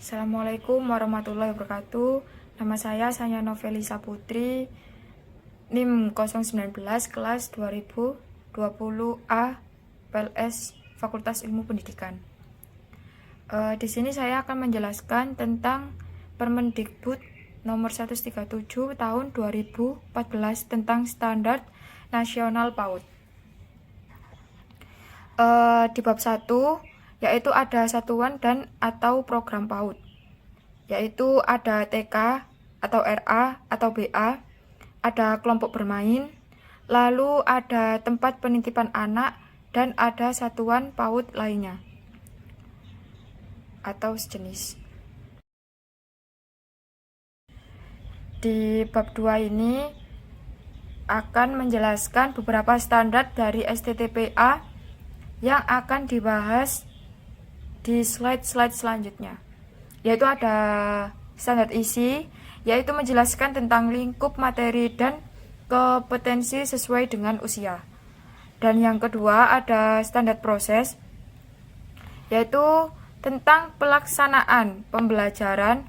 Assalamualaikum warahmatullahi wabarakatuh. Nama saya Sanya Novelisa Putri, NIM 019 kelas 2020A PLS Fakultas Ilmu Pendidikan. Di sini saya akan menjelaskan tentang Permendikbud nomor 137 tahun 2014 tentang Standar Nasional PAUD. Di bab 1 yaitu ada satuan dan atau program PAUD, yaitu ada TK atau RA atau BA, ada kelompok bermain, lalu ada tempat penitipan anak, dan ada satuan PAUD lainnya atau sejenis. Di bab 2 ini akan menjelaskan beberapa standar dari STTPA yang akan dibahas di slide-slide selanjutnya, yaitu ada standar isi, yaitu menjelaskan tentang lingkup materi dan kompetensi sesuai dengan usia. Dan yang kedua ada standar proses, yaitu tentang pelaksanaan pembelajaran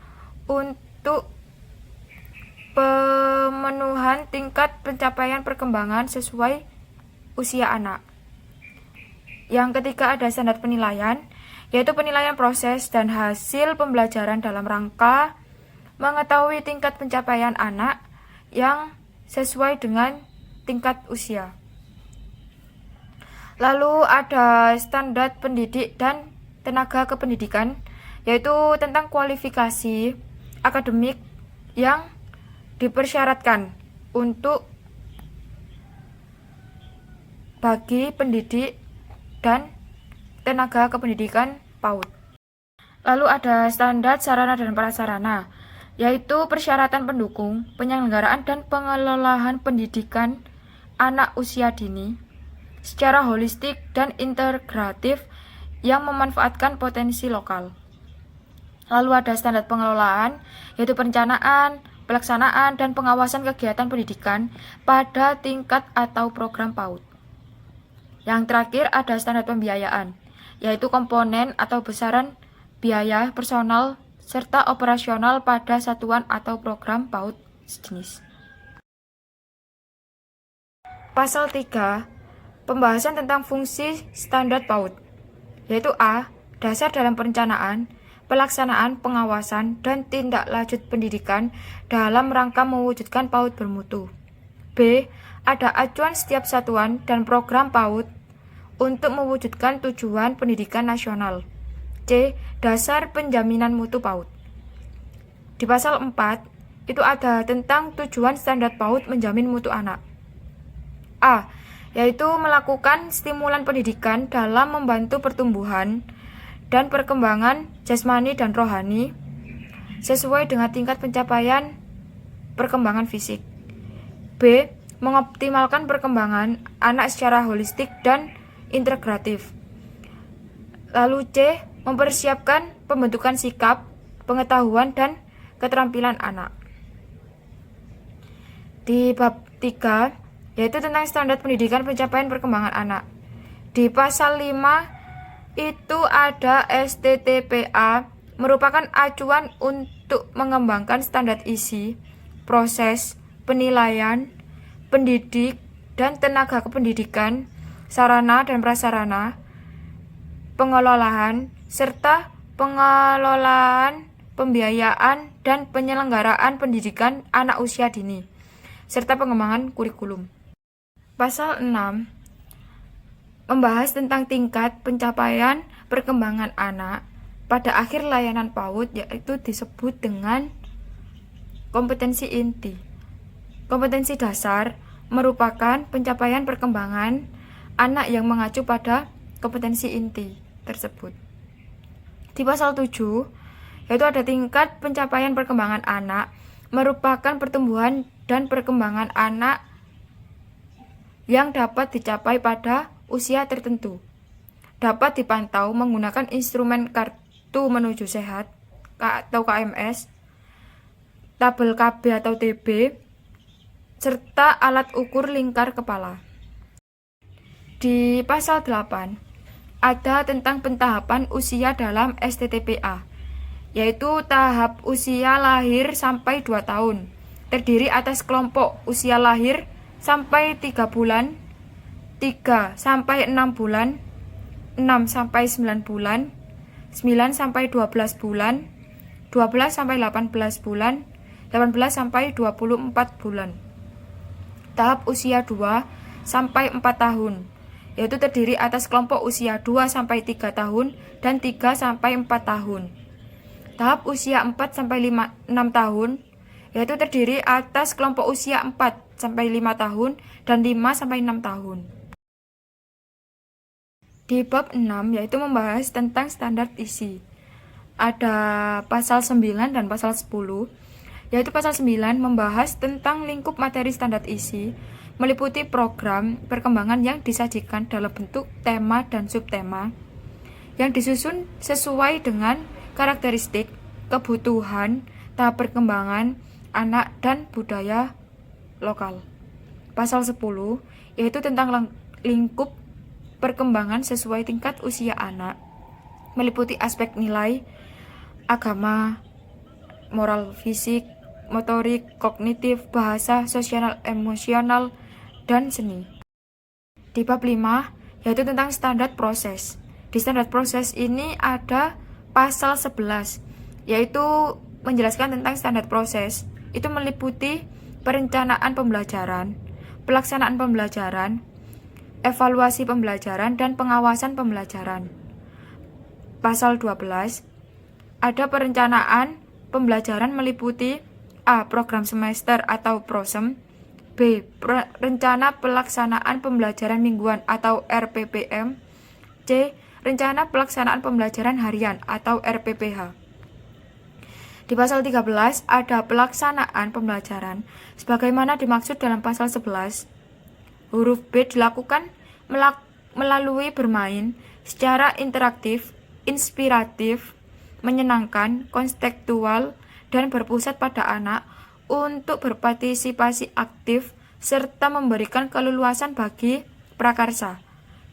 untuk pemenuhan tingkat pencapaian perkembangan sesuai usia anak. Yang ketiga ada standar penilaian, yaitu penilaian proses dan hasil pembelajaran dalam rangka mengetahui tingkat pencapaian anak yang sesuai dengan tingkat usia. Lalu ada standar pendidik dan tenaga kependidikan, yaitu tentang kualifikasi akademik yang dipersyaratkan untuk bagi pendidik dan tenaga kependidikan PAUD. Lalu ada standar sarana dan prasarana, yaitu persyaratan pendukung, penyelenggaraan dan pengelolaan pendidikan anak usia dini secara holistik dan integratif yang memanfaatkan potensi lokal. Lalu ada standar pengelolaan, yaitu perencanaan, pelaksanaan, dan pengawasan kegiatan pendidikan pada tingkat atau program PAUD. Yang terakhir ada standar pembiayaan, yaitu komponen atau besaran biaya personal serta operasional pada satuan atau program PAUD sejenis. Pasal 3, pembahasan tentang fungsi standar PAUD, yaitu A. Dasar dalam perencanaan, pelaksanaan, pengawasan, dan tindak lanjut pendidikan dalam rangka mewujudkan PAUD bermutu. B. Ada acuan setiap satuan dan program PAUD untuk mewujudkan tujuan pendidikan nasional. C. Dasar penjaminan mutu PAUD. Di pasal 4, itu ada tentang tujuan standar PAUD menjamin mutu anak. A. Yaitu melakukan stimulan pendidikan dalam membantu pertumbuhan dan perkembangan jasmani dan rohani sesuai dengan tingkat pencapaian perkembangan fisik. B. Mengoptimalkan perkembangan anak secara holistik dan integratif. Lalu C. Mempersiapkan pembentukan sikap, pengetahuan, dan keterampilan anak. Di bab 3, yaitu tentang standar pendidikan pencapaian perkembangan anak. Di pasal 5, itu ada STTPA, merupakan acuan untuk mengembangkan standar isi, proses, penilaian, pendidik, dan tenaga kependidikan, sarana dan prasarana, pengelolaan, serta pengelolaan, pembiayaan, dan penyelenggaraan pendidikan anak usia dini, serta pengembangan kurikulum. Pasal 6 membahas tentang tingkat pencapaian perkembangan anak pada akhir layanan PAUD, yaitu disebut dengan kompetensi inti. Kompetensi dasar merupakan pencapaian perkembangan anak yang mengacu pada kompetensi inti tersebut. Di pasal 7, yaitu ada tingkat pencapaian perkembangan anak merupakan pertumbuhan dan perkembangan anak yang dapat dicapai pada usia tertentu. Dapat dipantau menggunakan instrumen kartu menuju sehat atau KMS, tabel KB atau TB, serta alat ukur lingkar kepala. Di pasal 8 ada tentang pentahapan usia dalam STTPA, yaitu tahap usia lahir sampai 2 tahun. Terdiri atas kelompok usia lahir sampai 3 bulan, 3 sampai 6 bulan, 6 sampai 9 bulan, 9 sampai 12 bulan, 12 sampai 18 bulan, 18 sampai 24 bulan. Tahap usia 2 sampai 4 tahun, yaitu terdiri atas kelompok usia 2 sampai 3 tahun dan 3 sampai 4 tahun. Tahap usia 4 sampai 6 tahun, yaitu terdiri atas kelompok usia 4 sampai 5 tahun dan 5 sampai 6 tahun. Di bab 6 yaitu membahas tentang standar isi. Ada pasal 9 dan pasal 10, yaitu pasal 9 membahas tentang lingkup materi standar isi, meliputi program perkembangan yang disajikan dalam bentuk tema dan subtema, yang disusun sesuai dengan karakteristik, kebutuhan, tahap perkembangan anak dan budaya lokal. Pasal 10 yaitu tentang lingkup perkembangan sesuai tingkat usia anak, meliputi aspek nilai, agama, moral, fisik, motorik, kognitif, bahasa, sosial, emosional, dan seni. Di bab 5 yaitu tentang standar proses. Di standar proses ini ada pasal 11 yaitu menjelaskan tentang standar proses. Itu meliputi perencanaan pembelajaran, pelaksanaan pembelajaran, evaluasi pembelajaran, dan pengawasan pembelajaran. Pasal 12 ada perencanaan pembelajaran meliputi A. Program semester atau PROSEM, B. Rencana pelaksanaan pembelajaran mingguan atau RPPM, C. Rencana pelaksanaan pembelajaran harian atau RPPH. Di pasal 13 ada pelaksanaan pembelajaran sebagaimana dimaksud dalam pasal 11. Huruf B dilakukan melalui bermain secara interaktif, inspiratif, menyenangkan, konstekstual, dan berpusat pada anak untuk berpartisipasi aktif serta memberikan keleluasan bagi prakarsa,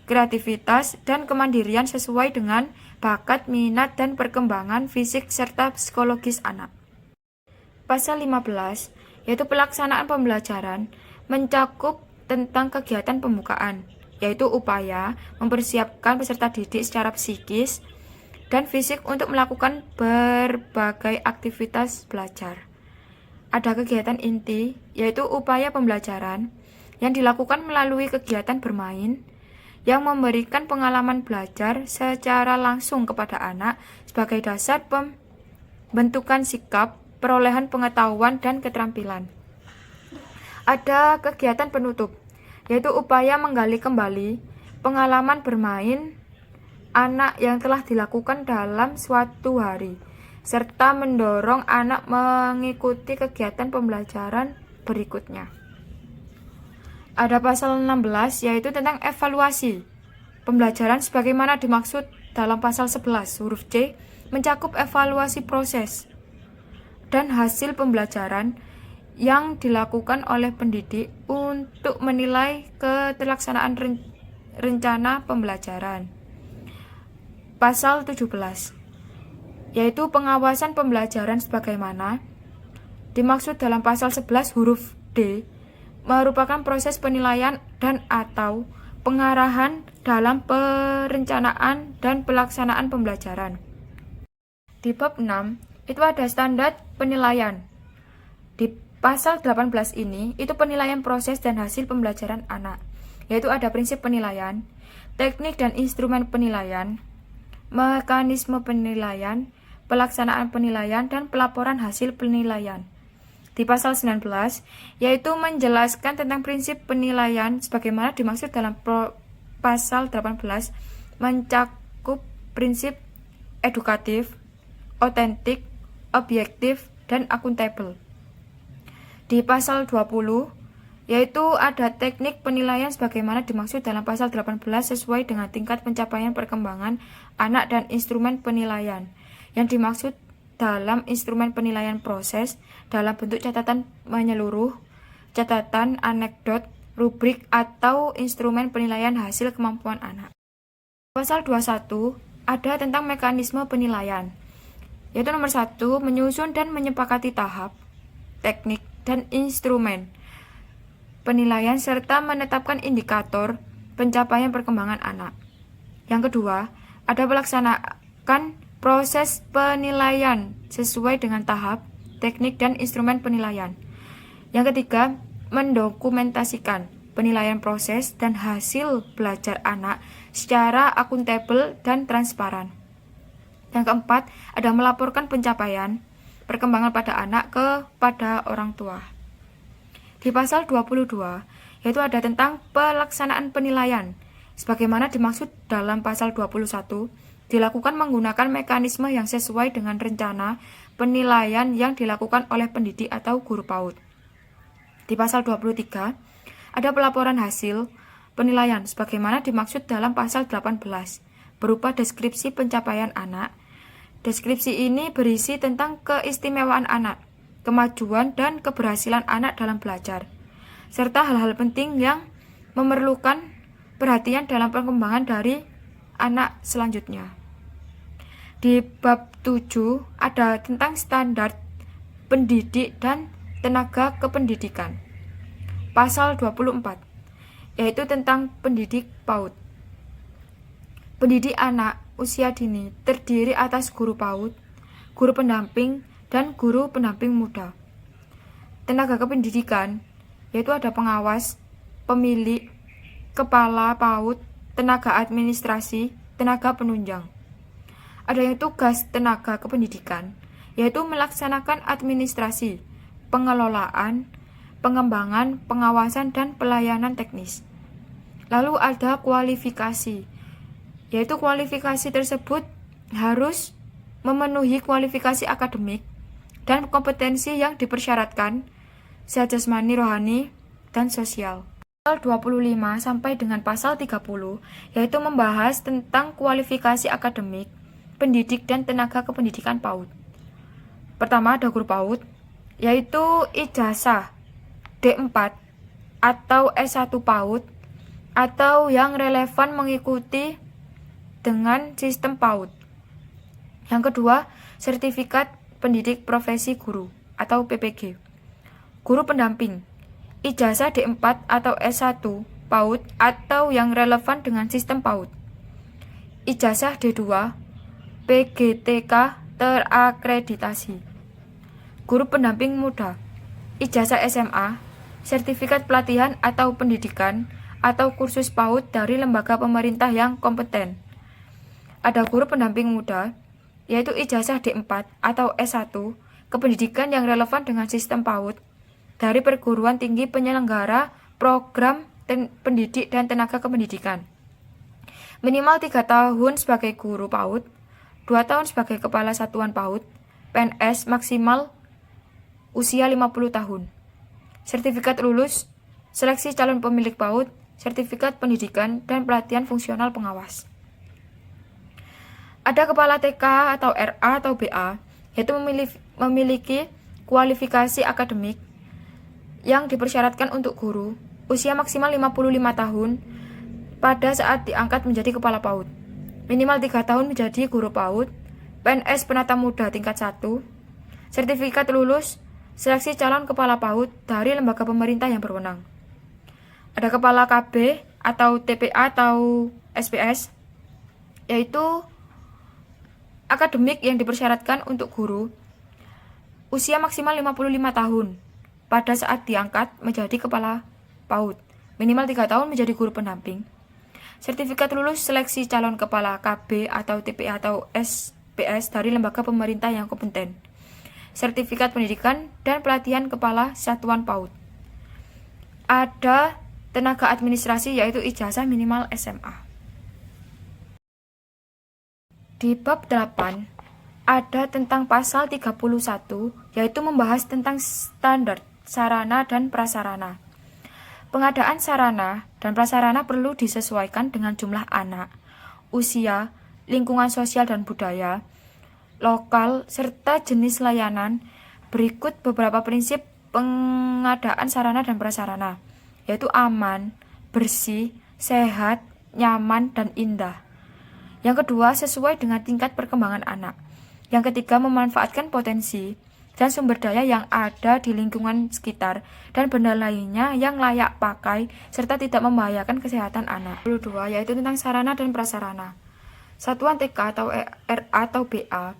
kreativitas, dan kemandirian sesuai dengan bakat, minat, dan perkembangan fisik serta psikologis anak. Pasal 15 yaitu pelaksanaan pembelajaran mencakup tentang kegiatan pembukaan, yaitu upaya mempersiapkan peserta didik secara psikis dan fisik untuk melakukan berbagai aktivitas belajar. Ada kegiatan inti, yaitu upaya pembelajaran yang dilakukan melalui kegiatan bermain yang memberikan pengalaman belajar secara langsung kepada anak sebagai dasar pembentukan sikap, perolehan pengetahuan, dan keterampilan. Ada kegiatan penutup, yaitu upaya menggali kembali pengalaman bermain anak yang telah dilakukan dalam suatu hari, serta mendorong anak mengikuti kegiatan pembelajaran berikutnya. Ada pasal 16 yaitu tentang evaluasi pembelajaran sebagaimana dimaksud dalam pasal 11. Huruf C mencakup evaluasi proses dan hasil pembelajaran yang dilakukan oleh pendidik untuk menilai keterlaksanaan rencana pembelajaran. Pasal 17 yaitu pengawasan pembelajaran sebagaimana dimaksud dalam pasal 11 huruf D merupakan proses penilaian dan atau pengarahan dalam perencanaan dan pelaksanaan pembelajaran. Di bab 6 itu ada standar penilaian. Di pasal 18 ini itu penilaian proses dan hasil pembelajaran anak, yaitu ada prinsip penilaian, teknik dan instrumen penilaian, mekanisme penilaian, pelaksanaan penilaian, dan pelaporan hasil penilaian. Di pasal 19, yaitu menjelaskan tentang prinsip penilaian sebagaimana dimaksud dalam pasal 18, mencakup prinsip edukatif, otentik, objektif, dan akuntabel. Di pasal 20, yaitu ada teknik penilaian sebagaimana dimaksud dalam pasal 18 sesuai dengan tingkat pencapaian perkembangan anak dan instrumen penilaian yang dimaksud dalam instrumen penilaian proses dalam bentuk catatan menyeluruh, catatan anekdot, rubrik, atau instrumen penilaian hasil kemampuan anak. Pasal 21 ada tentang mekanisme penilaian. yaitu nomor 1, menyusun dan menyepakati tahap, teknik, dan instrumen penilaian serta menetapkan indikator pencapaian perkembangan anak. Yang kedua, ada melaksanakan proses penilaian sesuai dengan tahap, teknik, dan instrumen penilaian. Yang ketiga, mendokumentasikan penilaian proses dan hasil belajar anak secara akuntabel dan transparan. Yang keempat, ada melaporkan pencapaian perkembangan pada anak kepada orang tua. Di pasal 22, yaitu ada tentang pelaksanaan penilaian. Sebagaimana dimaksud dalam pasal 21, dilakukan menggunakan mekanisme yang sesuai dengan rencana penilaian yang dilakukan oleh pendidik atau guru PAUD. Di pasal 23, ada pelaporan hasil penilaian sebagaimana dimaksud dalam pasal 18, berupa deskripsi pencapaian anak. Deskripsi ini berisi tentang keistimewaan anak, kemajuan dan keberhasilan anak dalam belajar, serta hal-hal penting yang memerlukan perhatian dalam perkembangan dari anak selanjutnya. Di bab 7 ada tentang standar pendidik dan tenaga kependidikan. Pasal 24, yaitu tentang pendidik PAUD. Pendidik anak usia dini terdiri atas guru PAUD, guru pendamping, dan guru pendamping muda. Tenaga kependidikan, yaitu ada pengawas, pemilik, kepala PAUD, tenaga administrasi, tenaga penunjang. Ada yang tugas tenaga kependidikan, yaitu melaksanakan administrasi, pengelolaan, pengembangan, pengawasan, dan pelayanan teknis. Lalu ada kualifikasi, yaitu kualifikasi tersebut harus memenuhi kualifikasi akademik dan kompetensi yang dipersyaratkan secara jasmani, rohani, dan sosial. Pasal 25 sampai dengan pasal 30 yaitu membahas tentang kualifikasi akademik, pendidik, dan tenaga kependidikan PAUD. Pertama ada guru PAUD, yaitu ijazah D4 atau S1 PAUD atau yang relevan mengikuti dengan sistem PAUD. Yang kedua, sertifikat pendidik profesi guru atau PPG. Guru pendamping, ijazah D4 atau S1 PAUD atau yang relevan dengan sistem PAUD. Ijazah D2 PGTK terakreditasi. Guru pendamping muda, ijazah SMA, sertifikat pelatihan atau pendidikan atau kursus PAUD dari lembaga pemerintah yang kompeten. Ada guru pendamping muda, yaitu ijazah D4 atau S1, kependidikan yang relevan dengan sistem PAUD dari perguruan tinggi penyelenggara program pendidik dan tenaga kependidikan. Minimal 3 tahun sebagai guru PAUD, 2 tahun sebagai kepala satuan PAUD, PNS maksimal usia 50 tahun. Sertifikat lulus, seleksi calon pemilik PAUD, sertifikat pendidikan dan pelatihan fungsional pengawas. Ada kepala TK atau RA atau BA, yaitu memiliki kualifikasi akademik yang dipersyaratkan untuk guru, usia maksimal 55 tahun pada saat diangkat menjadi kepala PAUD. Minimal 3 tahun menjadi guru PAUD, PNS penata muda tingkat 1, sertifikat lulus, seleksi calon kepala PAUD dari lembaga pemerintah yang berwenang. Ada kepala KB atau TPA atau SPS, yaitu akademik yang dipersyaratkan untuk guru, usia maksimal 55 tahun pada saat diangkat menjadi kepala PAUD, minimal 3 tahun menjadi guru pendamping. Sertifikat lulus seleksi calon kepala KB atau TPA atau SPS dari lembaga pemerintah yang kompeten. Sertifikat pendidikan dan pelatihan kepala satuan PAUD. Ada tenaga administrasi yaitu ijazah minimal SMA. Di bab 8 ada tentang pasal 31 yaitu membahas tentang standar sarana dan prasarana. Pengadaan sarana dan prasarana perlu disesuaikan dengan jumlah anak, usia, lingkungan sosial dan budaya, lokal, serta jenis layanan. Berikut beberapa prinsip pengadaan sarana dan prasarana, yaitu aman, bersih, sehat, nyaman, dan indah. Yang kedua, sesuai dengan tingkat perkembangan anak. Yang ketiga, memanfaatkan potensi dan sumber daya yang ada di lingkungan sekitar dan benda lainnya yang layak pakai serta tidak membahayakan kesehatan anak. 22 yaitu tentang sarana dan prasarana. Satuan TK atau RA atau BA,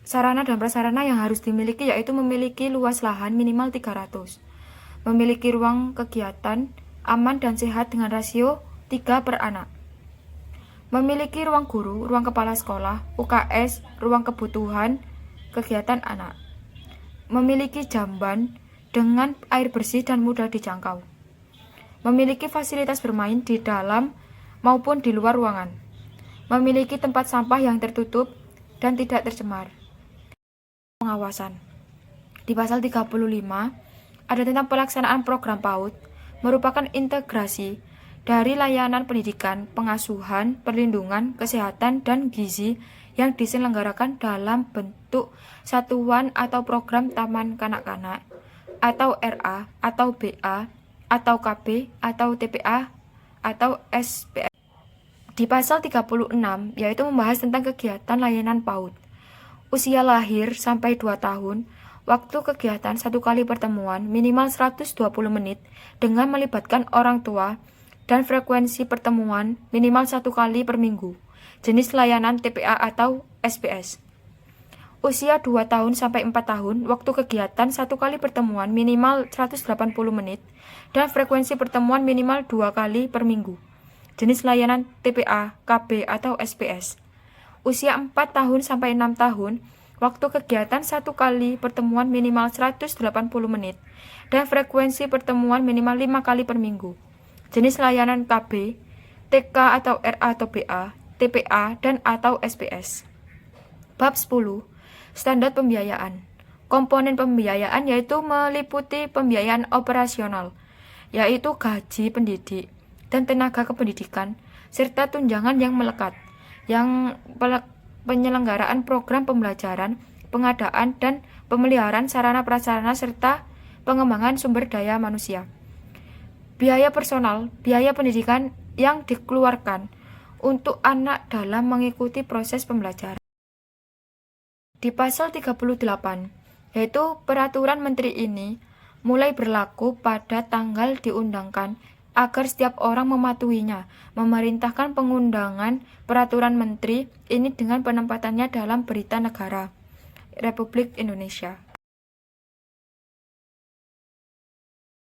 sarana dan prasarana yang harus dimiliki yaitu memiliki luas lahan minimal 300, memiliki ruang kegiatan aman dan sehat dengan rasio 3 per anak, memiliki ruang guru, ruang kepala sekolah, UKS, ruang kebutuhan kegiatan anak, memiliki jamban dengan air bersih dan mudah dijangkau, memiliki fasilitas bermain di dalam maupun di luar ruangan, memiliki tempat sampah yang tertutup dan tidak tercemar. Pengawasan. Di pasal 35 ada tentang pelaksanaan program PAUD merupakan integrasi dari layanan pendidikan, pengasuhan, perlindungan, kesehatan, dan gizi yang diselenggarakan dalam bentuk satuan atau program taman kanak-kanak, atau RA, atau BA, atau KB, atau TPA, atau SPS. Di pasal 36, yaitu membahas tentang kegiatan layanan PAUD. Usia lahir sampai 2 tahun, waktu kegiatan 1 kali pertemuan minimal 120 menit dengan melibatkan orang tua, dan frekuensi pertemuan minimal 1 kali per minggu. Jenis layanan TPA atau SPS. Usia 2 tahun sampai 4 tahun, waktu kegiatan 1 kali pertemuan minimal 180 menit, dan frekuensi pertemuan minimal 2 kali per minggu. Jenis layanan TPA, KB, atau SPS. Usia 4 tahun sampai 6 tahun, waktu kegiatan 1 kali pertemuan minimal 180 menit, dan frekuensi pertemuan minimal 5 kali per minggu. Jenis layanan KB, TK atau RA atau BA, TPA, dan atau SPS. Bab 10. Standar pembiayaan. Komponen pembiayaan yaitu meliputi pembiayaan operasional, yaitu gaji pendidik dan tenaga kependidikan, serta tunjangan yang melekat, yang penyelenggaraan program pembelajaran, pengadaan dan pemeliharaan sarana prasarana, serta pengembangan sumber daya manusia. Biaya personal, biaya pendidikan yang dikeluarkan untuk anak dalam mengikuti proses pembelajaran. Di pasal 38, yaitu peraturan menteri ini mulai berlaku pada tanggal diundangkan agar setiap orang mematuhinya, memerintahkan pengundangan peraturan menteri ini dengan penempatannya dalam Berita Negara Republik Indonesia.